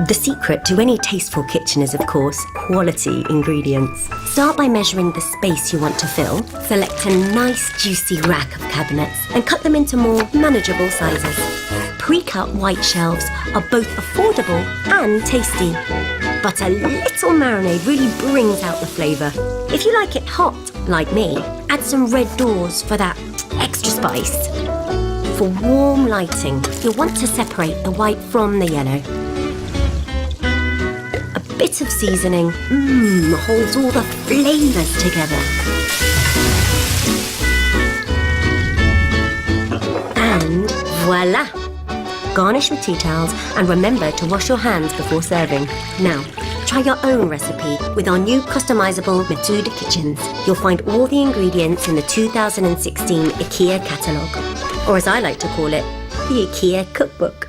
The secret to any tasteful kitchen is, of course, quality ingredients. Start by measuring the space you want to fill. Select a nice, juicy rack of cabinets and cut them into more manageable sizes. Pre-cut white shelves are both affordable and tasty. But a little marinade really brings out the flavour. If you like it hot, like me, add some red doors for that extra spice. For warm lighting, you'll want to separate the white from the yellow. Bit of seasoning holds all the flavours together. And voila! Garnish with tea towels and remember to wash your hands before serving. Now, try your own recipe with our new customisable Method kitchens. You'll find all the ingredients in the 2016 IKEA catalogue, or as I like to call it, the IKEA cookbook.